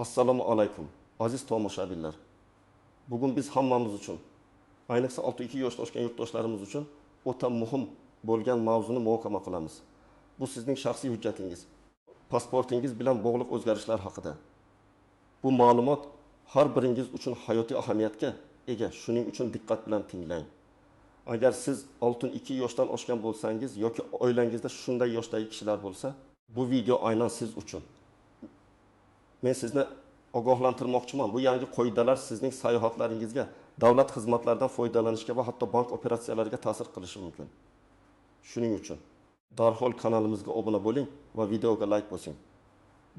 Assalomu alaykum, aziz tomoshabinlar. Bugun biz hammamiz uchun, ayniqsa 6-2 yoshda oshgan yurtdoshlarimiz uchun o'ta muhim bo'lgan mavzuni muhokama qilamiz. Bu sizning shaxsiy hujjatingiz, pasportingiz bilan bog'liq o'zgarishlar haqida. Bu ma'lumot har biringiz uchun hayotiy ahamiyatga ega. Shuning uchun diqqat bilan tinglang. Agar siz 6-2 yoshdan oshgan bo'lsangiz yoki oilangizda shunday yoshdagi kishilar bo'lsa, bu video aynan siz uchun. Men sizni ogohlantirmoqchiman. Bu yangi qoidalar sizning sayohatlaringizga, davlat xizmatlaridan foydalanishga va hatto bank operatsiyalariga ta'sir qilishi mumkin. Shuning uchun darhol kanalimizga obuna bo'ling va videoga like bosing.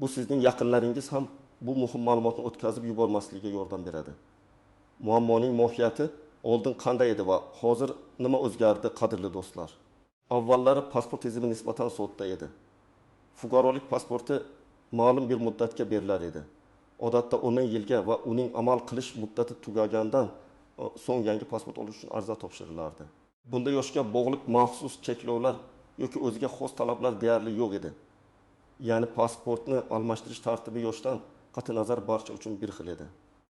Bu sizning yaqinlaringiz ham bu muhim ma'lumotni o'tkazib yubormasligiga yordam beradi. Muammoning mohiyati oldin qanday edi va hozir nima o'zgardi, qadrli do'stlar? Avvallari pasport tizimi nisbatan sodda edi. Fuqarolik pasporti ma'lum bir muddatga berilar edi. Odatda 10 yilga va uning amal qilish muddati tugagandan so'ng yangi pasport olish uchun ariza topshirilardi. Bunda yoshga bog'liq maxsus cheklovlar yoki o'ziga xos talablar deyarli yo'q edi. Ya'ni pasportni almashtirish tartibi yoshdan qat'iy nazar barcha uchun bir xil edi.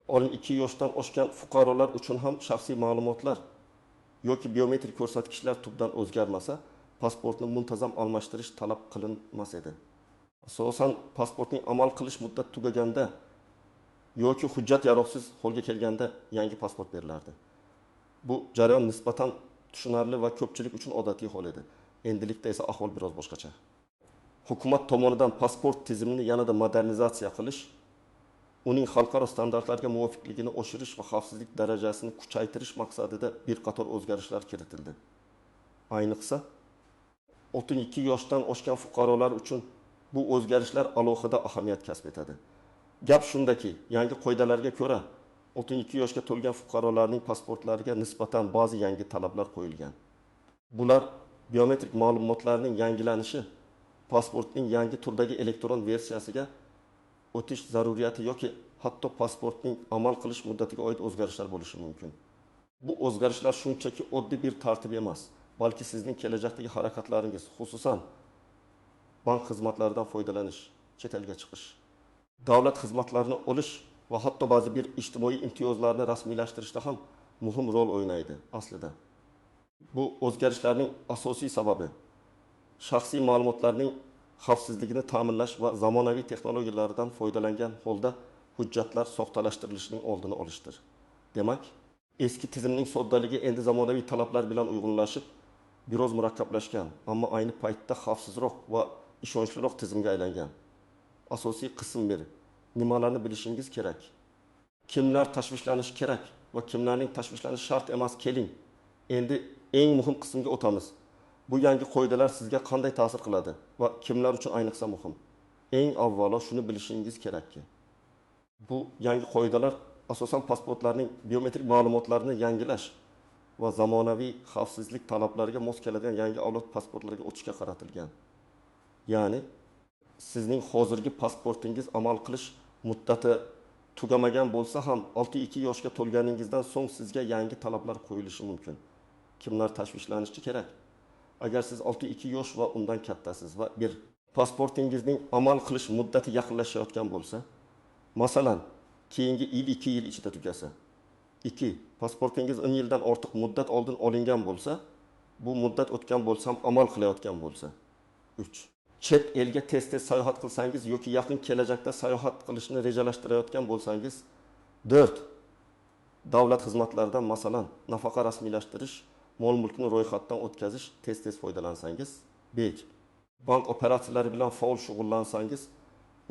12 yoshdan oshgan fuqarolar uchun ham shaxsiy ma'lumotlar yoki biometrik ko'rsatkichlar tubdan o'zgarmasa, pasportni muntazam almashtirish talab qilinmas edi. Asosan pasportning amal qilish muddati tugaganda yoki hujjat yaroqsiz holga kelganda yangi pasport berilardi. Bu jarayon nisbatan tushunarli va ko'pchilik uchun odatiy hol edi. Endilikda esa ahvol biroz boshqacha. Hukumat tomonidan pasport tizimini yanada modernizatsiya qilish, uning xalqaro standartlarga muvofiqligini oshirish va xavfsizlik darajasini kuchaytirish maqsadida bir qator o'zgarishlar kiritildi. Ayniqsa 12 yoshdan oshgan fuqarolar uchun bu o'zgarishlar alohida ahamiyat kasb etadi. Gap shundaki, yangi qoidalarga ko'ra 12 yoshga to'lgan fuqarolarning pasportlariga nisbatan ba'zi yangi talablar qo'yilgan. Bular biometrik ma'lumotlarning yangilanishi, pasportning yangi turdagi elektron versiyasiga o'tish zaruriyati yoki hatto pasportning amal qilish muddatiga oid o'zgarishlar bo'lishi mumkin. Bu o'zgarishlar shunchaki oddiy bir tartib emas, balki sizning kelajakdagi harakatlaringiz, xususan bank xizmatlaridan foydalanish, chet elga chiqish, davlat xizmatlarini olish va hatto ba'zi bir ijtimoiy imtiyozlarni rasmiylashtirishda ham muhim rol o'ynaydi aslida. Bu o'zgarishlarning asosiy sababi shaxsiy ma'lumotlarning xavfsizligini ta'minlash va zamonaviy texnologiyalardan foydalangan holda hujjatlar soxtalashtirishining oldini olishdir. Demak, eski tizimning soddaligi endi zamonaviy talablar bilan uyg'unlashib, biroz murakkablashgan, ammo ayni paytda xavfsizroq va ishonchliroq tizimga aylangan. Asosiy qism 1. Nimalarni bilishingiz kerak? Kimlar tashvishlanishi kerak va kimlarning tashvishlanishi shart emas? Keling, endi eng muhim qismga o'tamiz. Bu yangi qoidalar sizga qanday ta'sir qiladi va kimlar uchun ayniqsa muhim? Eng avvalo shuni bilishingiz kerakki, bu yangi qoidalar asosan pasportlarning biometrik ma'lumotlarini yangilash va zamonaviy xavfsizlik talablariga mos keladigan yangi avlod pasportlariga o'tishga qaratilgan. Ya'ni sizning hozirgi pasportingiz amal qilish muddati tugamagan bo'lsa ham 6-2 yoshga to'lganingizdan so'ng sizga yangi talablar qo'yilishi mumkin. Kimlar tashvishlanishi kerak? Agar siz 6-2 yosh va undan kattasiz va bir pasportingizning amal qilish muddati yaqinlashayotgan bo'lsa, masalan, keyingi 2 yil ichida tugasa. 2. Pasportingiz 10 yildan ortiq muddat oldin olingan bo'lsa, bu muddat o'tgan bo'lsa ham amal qilayotgan bo'lsa. 3. Chet elga tez-tez sayohat qilsangiz yoki yaqin kelajakda sayohat qilishni rejalashtirayotgan bo'lsangiz. 4. Davlat xizmatlaridan, masalan, nafaqa rasmiylashtirish, mol-mulkni ro'yxatdan o'tkazish tez-tez foydalansangiz. 5. Bank operatsiyalari bilan faol shug'ullansangiz,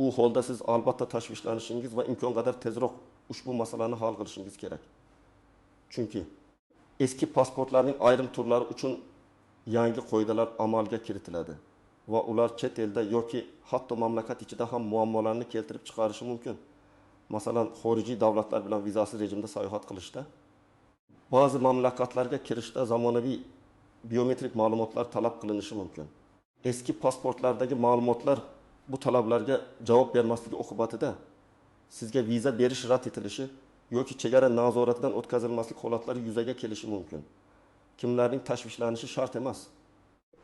u holda siz albatta tashvishlanishingiz va imkon qadar tezroq ushbu masalani hal qilishingiz kerak. Chunki eski pasportlarning ayrim turlari uchun yangi qoidalar amalga kiritiladi va ular chet elda yoki hatto mamlakat ichida ham muammolarni keltirib chiqarishi mumkin. Masalan, xorijiy davlatlar bilan vizasiz rejimda sayohat qilishda, ba'zi mamlakatlarga kirishda zamonaviy biometrik ma'lumotlar talab qilinishi mumkin. Eski pasportlardagi ma'lumotlar bu talablarga javob bermasligi oqibatida sizga viza berish rad etilishi yoki chegara nazoratidan o'tkazilmaslik holatlari yuzaga kelishi mumkin. Kimlarning tashvishlanishi shart emas.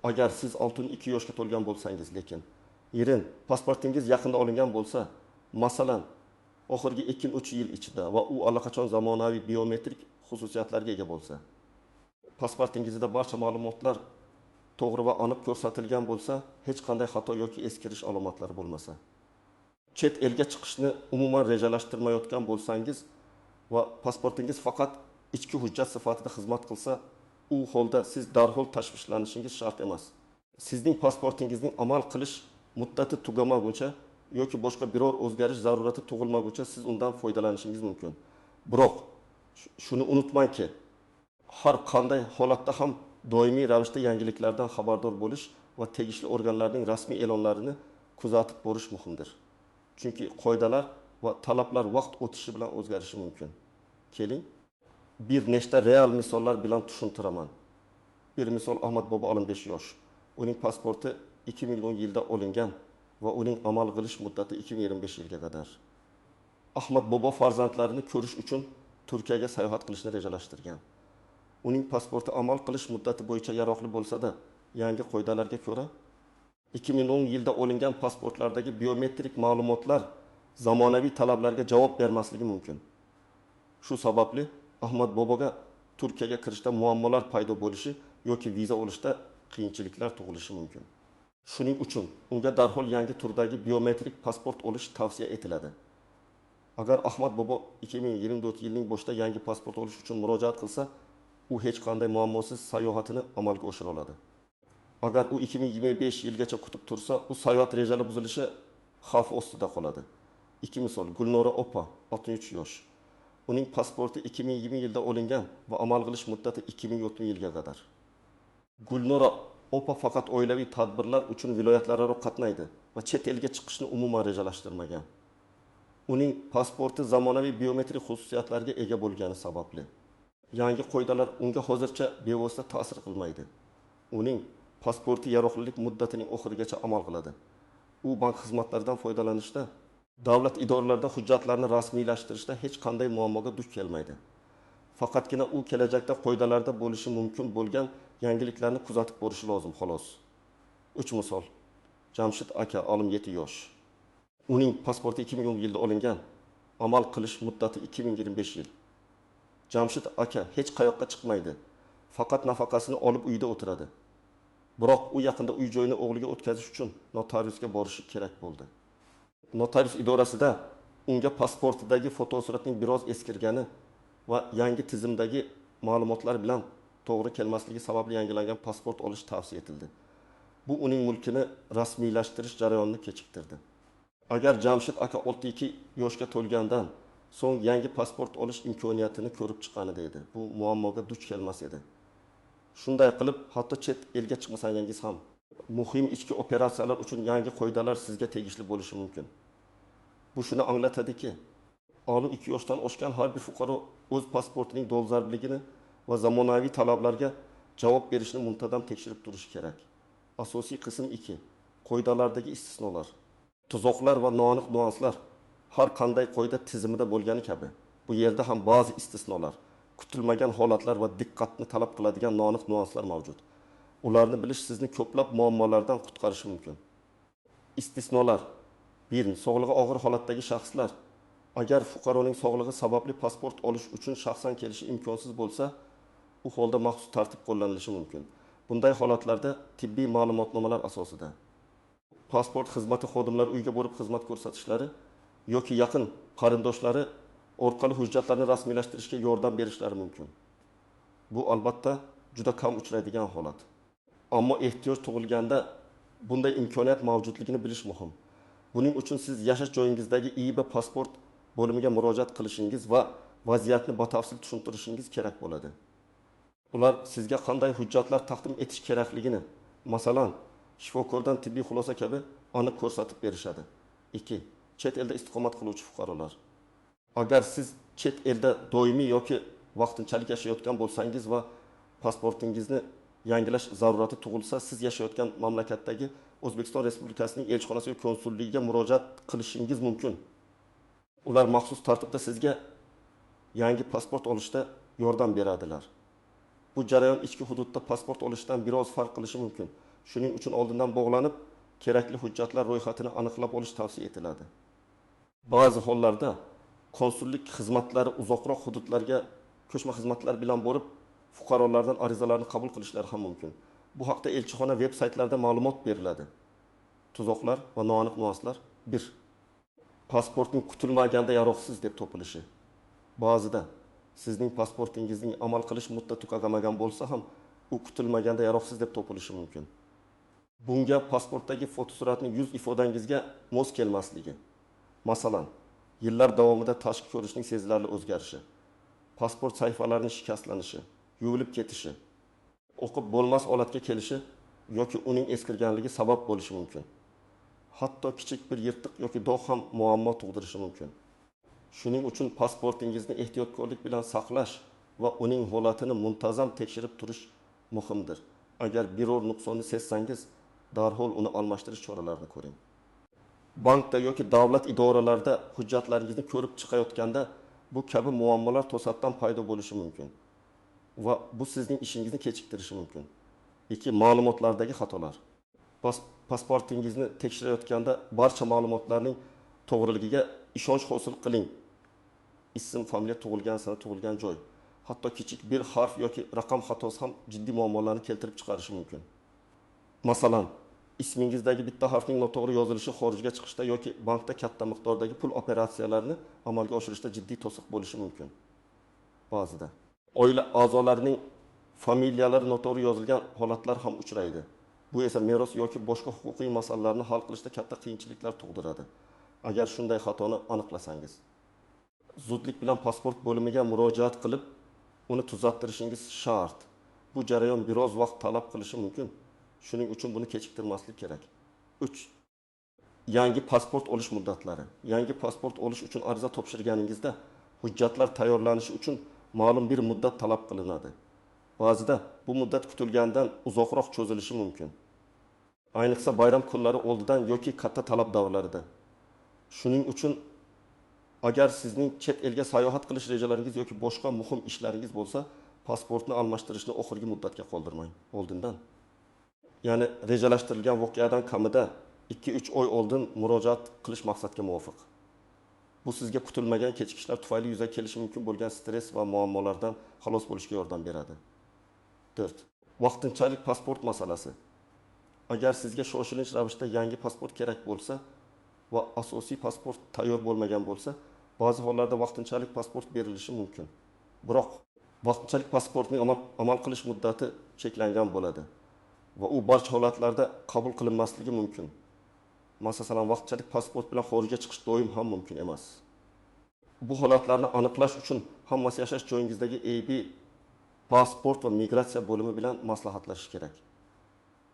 Agar siz 6-2 yoshga to'lgan bo'lsangiz, lekin pasportingiz yaqinda olingan bo'lsa, masalan, oxirgi 2-3 yil ichida va u allaqachon zamonaviy biometrik xususiyatlarga ega bo'lsa, pasportingizda barcha ma'lumotlar to'g'ri va aniq ko'rsatilgan bo'lsa, hech qanday xato yoki eskirish alomatlari bo'lmasa, chet elga chiqishni umuman rejalashtirmayotgan bo'lsangiz va pasportingiz faqat ichki hujjat sifatida xizmat qilsa, u holda siz darhol tashvishlanishingiz shart emas. Sizning pasportingizning amal qilish muddati tugamaguncha yoki boshqa biror o'zgarish zarurati tug'ilmaguncha siz undan foydalanishingiz mumkin. Biroq shuni unutmangki, har qanday holatda ham doimiy ravishda yangiliklardan xabardor bo'lish va tegishli organlarning rasmiy e'lonlarini kuzatib borish muhimdir. Chunki qoidalar va talablar vaqt o'tishi bilan o'zgarishi mumkin. Keling, bir nechta real misollar bilan tushuntiraman. Bir misol, Ahmad Bobo 15 yosh. Uning pasporti 2010 yilda olingan va uning amal qilish muddati 2025 yilga qadar. Ahmad Bobo farzandlarini ko'rish uchun Turkiyaga sayohat qilishni rejalashtirgan. Uning pasporti amal qilish muddati bo'yicha yaroqli bo'lsa-da, yangi qoidalarga ko'ra 2010 yilda olingan pasportlardagi biometrik ma'lumotlar zamonaviy talablarga javob bermasligi mumkin. Shu sababli Ahmad Boboga Turkiyaga kirishda muammolar paydo bo'lishi yoki viza olishda qiyinchiliklar tug'ilishi mumkin. Shuning uchun unga darhol yangi turdagi biometrik pasport olish tavsiya etiladi. Agar Ahmad Bobo 2024 yilning boshida yangi pasport olish uchun murojaat qilsa, u hech qanday muammosiz sayohatini amalga oshira oladi. Agar u 2025 yilgacha kutib tursa, u sayohat rejali buzilishi xavf ostida qoladi. Ikki misol, Gulnora Opa 63 yosh. Uning pasporti 2020 yilda olingan va amal qilish muddati 2020 yilga qadar. Gulnora Opa faqat oilaviy tadbirlar uchun viloyatlararo qatnaydi va chet elga chiqishni umuman rejalashtirmagan. Uning pasporti zamonaviy biometrik xususiyatlarga ega bo'lgani sababli yangi qoidalar unga hozircha bevosita ta'sir qilmaydi. Uning pasporti yaroqlilik muddatining oxirigacha amal qiladi. U bank xizmatlaridan foydalanishda, davlat idoralarida hujjatlarni rasmiylashtirishda hech qanday muammoga duch kelmaydi. Faqatgina u kelajakda qoidalarda bo'lishi mumkin bo'lgan yangiliklarni kuzatib borishi lozim, xolos. 3 misol. Jamshid aka 67 yosh. Uning pasporti 2010 yilda olingan, amal qilish muddati 2025 yil. Jamshid aka hech qayoqqa chiqmaydi. Faqat nafaqasini olib uyda o'tiradi. Biroq u yaqinda uy joyini o'g'liga o'tkazish uchun notariusga borishi kerak bo'ldi. Notarius idorasida unga pasportidagi fotosuratning biroz eskirgani va yangi tizimdagi ma'lumotlar bilan to'g'ri kelmasligi sababli yangilangan pasport olish tavsiya etildi. Bu uning mulkini rasmiylashtirish jarayonini kechiktirdi. Agar Jamshid aka 62 yoshga to'lgandan so'ng yangi pasport olish imkoniyatini ko'rib chiqqanida edi, bu muammoga duch kelmas edi. Shunday qilib, hatto chet elga chiqmasangiz ham muhim ichki operatsiyalar uchun yangi qoidalar sizga tegishli bo'lishi mumkin. Bu shuni anglatadiki, 12 yoshdan oshgan har bir fuqaro o'z pasportining dolzarbligini va zamonaviy talablarga javob berishni muntazam tekshirib turishi kerak. Asosiy qism 2. Qoidalardagi istisnolar. Tuzoqlar va noaniq nuanslar har qanday qoida tizimida bo'lgani kabi, bu yerda ham ba'zi istisnolar, kutilmagan holatlar va diqqatni talab qiladigan noaniq nuanslar mavjud. Ularni bilish sizni ko'plab muammolardan qutqarishi mumkin. Istisnolar. 1. Sog'lig'i og'ir holatdagi shaxslar. Agar fuqaroning sog'lig'i sababli pasport olish uchun shaxsan kelishi imkonsiz bo'lsa, u holda maxsus tartib qo'llanilishi mumkin. Bunday holatlarda tibbiy ma'lumotnomalar asosida pasport xizmati xodimlari uyga borib xizmat ko'rsatishlari yoki yaqin qarindoshlari orqali hujjatlarni rasmiylashtirishga yordam berishlari mumkin. Bu albatta juda kam uchraydigan holat. Ammo ehtiyoj tug'ilganda bunday imkoniyat mavjudligini bilish muhim. Buning uchun siz yashash joyingizdagi IB pasport bo'limiga murojaat qilishingiz va vaziyatni batafsil tushuntirishingiz kerak bo'ladi. Ular sizga qanday hujjatlar taqdim etish kerakligini, masalan, shifokordan tibbiy xulosa kabi aniq ko'rsatib berishadi. 2. Chet elda istiqomat qiluvchi fuqarolar. Agar siz chet elda doimiy yoki vaqtinchalik yashayotgan bo'lsangiz va pasportingizni yangilash zarurati tug'ilsa, siz yashayotgan mamlakatdagi O'zbekiston Respublikasining elchixonasi va konsulligiga murojaat qilishingiz mumkin. Ular maxsus tartibda sizga yangi pasport olishda yordam beradilar. Bu jarayon ichki hududda pasport olishdan biroz farq qilishi mumkin. Shuning uchun oldindan bog'lanib, kerakli hujjatlar ro'yxatini aniqlab olish tavsiya etiladi. Ba'zi hollarda konsullik xizmatlari uzoqroq hududlarga ko'chma xizmatlar bilan borib, fuqarolardan arizalarni qabul qilishlari ham mumkin. Bu haqda elchixona veb saytlarida ma'lumot beriladi. Tuzoqlar va noaniq nuanslar. 1. Pasportning kutilmaganda yaroqsiz deb topilishi. Ba'zida sizning pasportingizning amal qilish muddati tugamagan bo'lsa ham, u kutilmaganda yaroqsiz deb topilishi mumkin. Bunga pasportdagi fotosuratning yuz ifodangizga mos kelmasligi. Masalan, yillar davomida tashqi ko'rinishning sezilarli o'zgarishi, pasport sayfalarining shikastlanishi, yuvilib ketishi, o'qib bo'lmas holatga kelishi yoki uning eskirganligi sabab bo'lishi mumkin. Hatto kichik bir yirtiq yoki dog' ham muammo tug'dirishi mumkin. Shuning uchun pasportingizni ehtiyotkorlik bilan saqlash va uning holatini muntazam tekshirib turish muhimdir. Agar biror nuqsonni sezsangiz, darhol uni almashtirish choralarini ko'ring. Bankda yoki davlat idoralarida hujjatlaringizni ko'rib chiqayotganda bu kabi muammolar to'satdan paydo bo'lishi mumkin va bu sizning ishingizni kechiktirishi mumkin. 2. Ma'lumotlardagi xatolar. Pasportingizni tekshirayotganda barcha ma'lumotlarning to'g'riligiga ishonch hosil qiling. Ism, familiya, tug'ilgan sana, tug'ilgan joy. Hatto kichik bir harf yoki raqam xatosi ham jiddiy muammolarni keltirib chiqarishi mumkin. Masalan, ismingizdagi bitta harfning noto'g'ri yozilishi xorijga chiqishda yoki bankda katta miqdordagi pul operatsiyalarini amalga oshirishda jiddiy to'siq bo'lishi mumkin. Ba'zida oila a'zolarining familiyalari noto'g'ri yozilgan holatlar ham uchraydi. Bu esa meros yoki boshqa huquqiy masalalarni hal qilishda katta qiyinchiliklar tug'diradi. Agar shunday xatoni aniqlasangiz, zudlik bilan pasport bo'limiga murojaat qilib, uni tuzattirishingiz shart. Bu jarayon biroz vaqt talab qilishi mumkin. Shuning uchun buni kechiktirmaslik kerak. 3. Yangi pasport olish muddatlari. Yangi pasport olish uchun ariza topshirganingizda hujjatlar tayyorlanishi uchun ma'lum bir muddat talab qilinadi. Ba'zida bu muddat kutilgandan uzoqroq cho'zilishi mumkin. Ayniqsa bayram kunlari oldidan yoki katta talab davrlarida. Shuning uchun agar sizning chet elga sayohat qilish rejalaringiz yoki boshqa muhim ishlaringiz bo'lsa, pasportni almashtirishni oxirgi muddatga qoldirmang oldindan. Ya'ni rejalashtirilgan voqeadan kamida 2-3 oy oldin murojaat qilish maqsadga muvofiq. Bu sizga kutilmagan kechikishlar tufayli yuzaga kelishi mumkin bo'lgan stress va muammolardan xalos bo'lishga yordam beradi. 4. Vaqtinchalik pasport masalasi. Agar sizga shoshilinch ravishda yangi pasport kerak bo'lsa va asosiy pasport tayyor bo'lmagan bo'lsa, ba'zi hollarda vaqtinchalik pasport berilishi mumkin. Biroq vaqtinchalik pasportning amal qilish muddati cheklangan bo'ladi va u barcha holatlarda qabul qilinmasligi mumkin. Masalan, vaqtinchalik pasport bilan xorijga chiqish doim ham mumkin emas. Bu holatlarni aniqlash uchun hammasi yashash joyingizdagi AB pasport va migratsiya bo'limi bilan maslahatlashish kerak.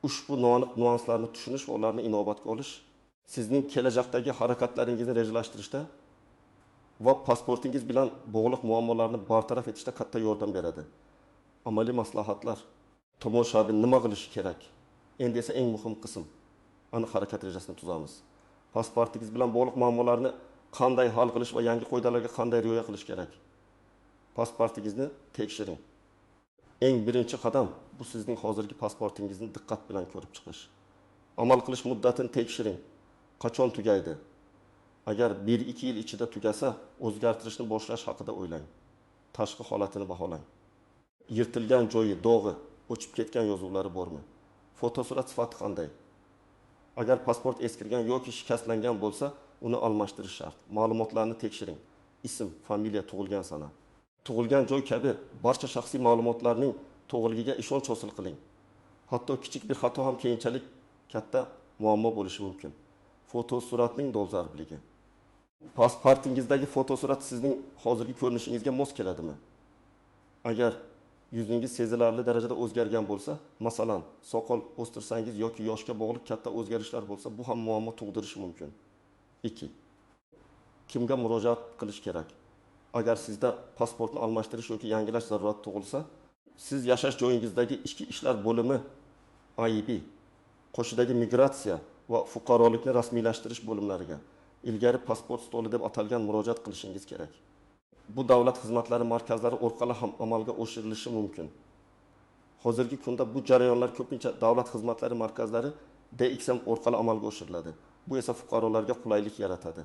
Ushbu noaniq nuanslarni tushunish va ularni inobatga olish sizning kelajakdagi harakatlaringizni rejalashtirishda va pasportingiz bilan bog'liq muammolarni bartaraf etishda katta yordam beradi. Amaliy maslahatlar. Tomoshabin nima qilishi kerak? Endi esa eng muhim qism. Aniq harakat rejasini tuzamiz. Pasportingiz bilan bog'liq muammolarni qanday hal qilish va yangi qoidalarga qanday rioya qilish kerak? Pasportingizni tekshiring. Eng birinchi qadam bu sizning hozirgi pasportingizni diqqat bilan ko'rib chiqish. Amal qilish muddatini tekshiring. Qachon tugaydi? Agar 1-2 yil ichida tugasa, o'zgartirishni boshlash haqida o'ylang. Tashqi holatini baholang. Yirtilgan joyi, dog'i, o'chib ketgan yozuvlari bormi? Fotosurat sifati qanday? Agar pasport eskirgan yoki shikastlangan bo'lsa, uni almashtirish shart. Ma'lumotlarni tekshiring. Ism, familiya, tug'ilgan sana. Tug'ilgan joy kabi barcha shaxsiy ma'lumotlarning to'g'riligiga ishonch hosil qiling. Hatto kichik bir xato ham keyinchalik katta muammo bo'lishi mumkin. Fotosuratning dolzarbligi. Pasportingizdagi fotosurat sizning hozirgi ko'rinishingizga mos keladimi? Agar yuzingiz sezilarli darajada o'zgargan bo'lsa, masalan, soqol o'stirsangiz yoki yoshga bog'liq katta o'zgarishlar bo'lsa, bu ham muammo tug'dirishi mumkin. 2. Kimga murojaat qilish kerak? Agar sizda pasportni almashtirish yoki yangilash zarurati tug'ilsa, siz yashash joyingizdagi ichki ishlar bo'limi IB, qo'shidagi migratsiya va fuqarolikni rasmiylashtirish bo'limlariga ilgari pasport stoli deb atalgan murojaat qilishingiz kerak. Bu davlat xizmatlari markazlari orqali ham amalga oshirilishi mumkin. Hozirgi kunda bu jarayonlar ko'pincha davlat xizmatlari markazlari DXM orqali amalga oshiriladi. Bu esa fuqarolarga qulaylik yaratadi.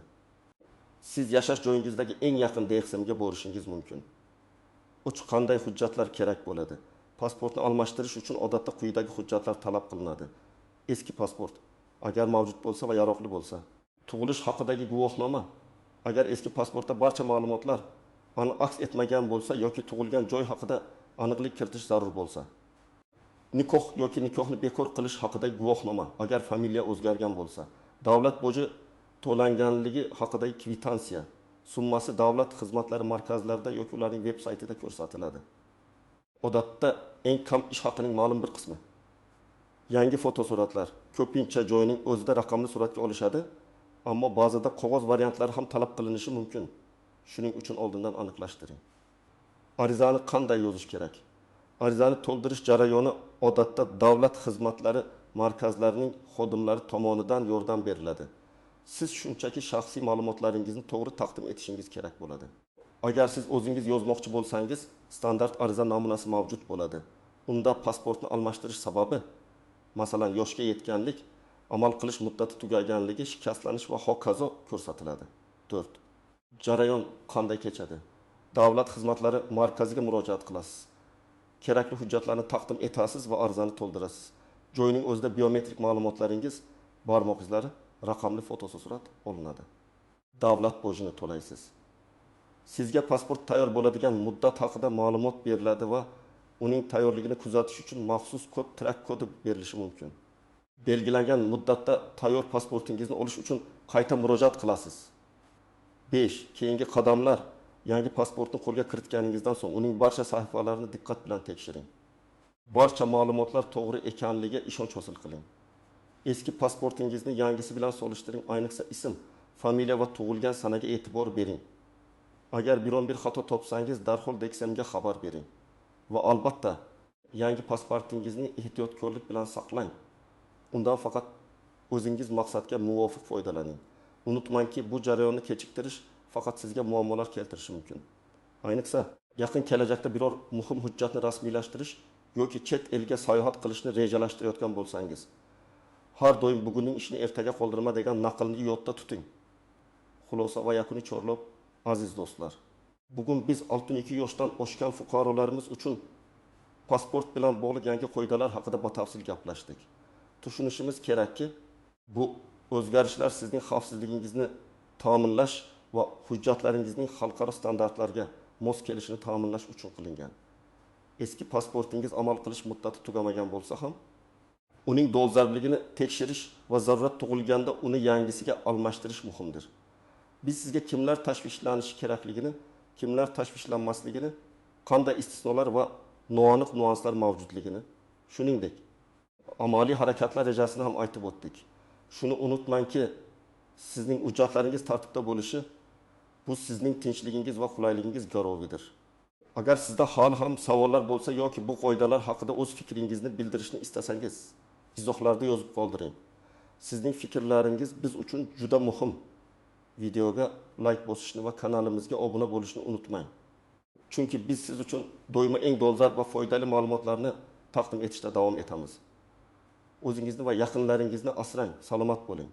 siz yashash joyingizdagi eng yaqin DXMga borishingiz mumkin. Uch qanday hujjatlar kerak bo'ladi? Pasportni almashtirish uchun odatda quyidagi hujjatlar talab qilinadi. Eski pasport, agar mavjud bo'lsa va yaroqli bo'lsa. Tug'ilish haqidagi guvohnoma, agar eski pasportda barcha ma'lumotlar aks etmagan bo'lsa yoki tug'ilgan joy haqida aniqlik kiritish zarur bo'lsa. Nikoh yoki nikohni bekor qilish haqidagi guvohnoma, agar familiya o'zgargan bo'lsa. Davlat boji to'langanligi haqidagi kvitansiya, summasi davlat xizmatlari markazlarida yoki ularning veb-saytida ko'rsatiladi. Odatda eng kam ish haqining ma'lum bir qismi. Yangi fotosuratlar, ko'pincha joyning o'zida raqamli suratga olishadi, ammo ba'zida qog'oz variantlari ham talab qilinishi mumkin. Shuning uchun oldindan aniqlashtiring. Arizani qanday yozish kerak? Arizani to'ldirish jarayoni odatda davlat xizmatlari markazlarining xodimlari tomonidan yordam beriladi. Siz shunchaki shaxsiy ma'lumotlaringizni to'g'ri taqdim etishingiz kerak bo'ladi. Agar siz o'zingiz yozmoqchi bo'lsangiz, standart ariza namunasi mavjud bo'ladi. Unda pasportni almashtirish sababi, masalan, yoshga yetganlik, amal qilish muddati tugaganligi, shikastlanish va hokazo ko'rsatiladi. 4. Jarayon qanday kechadi? Davlat xizmatlari markaziga murojaat qilasiz. Kerakli hujjatlarni taqdim etasiz va arizani to'ldirasiz. Joyning o'zida biometrik ma'lumotlaringiz, barmoq izlari, raqamli fotosurat olinadi. Davlat bojini to'laysiz. Sizga pasport tayyor bo'ladigan muddat haqida ma'lumot beriladi va uning tayyorligini kuzatish uchun maxsus kod, trak kodi berilishi mumkin. Belgilangan muddatda tayyor pasportingizni olish uchun qayta murojaat qilasiz. 5. Keyingi qadamlar. Yangi pasportni qo'lga kiritganingizdan so'ng uning barcha sahifalarini diqqat bilan tekshiring. Barcha ma'lumotlar to'g'ri ekanligiga ishonch hosil qiling. Eski pasportingizni yangisi bilan solishtiring, ayniqsa ism, familiya va tug'ilgan sanaga e'tibor bering. Agar biron bir xato topsangiz, darhol DXMga xabar bering. Va albatta, yangi pasportingizni ehtiyotkorlik bilan saqlang. Undan faqat o'zingiz maqsadga muvofiq foydalaning. Unutmangki, bu jarayonni kechiktirish faqat sizga muammolar keltirishi mumkin. Ayniqsa, yaqin kelajakda biror muhim hujjatni rasmiylashtirish yoki chet elga sayohat qilishni rejalashtirayotgan bo'lsangiz, har doim bugunning ishini ertaga qoldirma degan naqlni yodda tuting. Xulosa va yakuniy chorlov, aziz do'stlar. Bugun biz 62 yoshdan oshgan fuqarolarimiz uchun pasport bilan bog'liq yangi qoidalar haqida batafsil gaplashdik. Tushunishimiz kerakki, bu o'zgarishlar sizning xavfsizligingizni ta'minlash va hujjatlaringizning xalqaro standartlarga mos kelishini ta'minlash uchun qilingan. Eski pasportingiz amal qilish muddati tugamagan bo'lsa ham, uning dolzarbligini tekshirish va zarurat tug'ilganda uni yangisiga almashtirish muhimdir. Biz sizga kimlar tashvishlanishi kerakligini, kimlar tashvishlanmasligini, qanday istisnolar va noaniq nuanslar mavjudligini, shuningdek, amaliy harakatlar rejasini ham aytib o'tdik. Shuni unutmangki, sizning hujjatlaringiz tartibda bo'lishi bu sizning tinchligingiz va qulayligingiz garovidir. Agar sizda hali ham savollar bo'lsa yoki bu qoidalar haqida o'z fikringizni bildirishni istasangiz, izohlarda yozib qoldiring. Sizning fikrlaringiz biz uchun juda muhim. Videoga like bosishni va kanalimizga obuna bo'lishni unutmang. Chunki biz siz uchun doimo eng dolzarb va foydali ma'lumotlarni taqdim etishda davom etamiz. O'zingizni va yaqinlaringizni asrang, salomat bo'ling.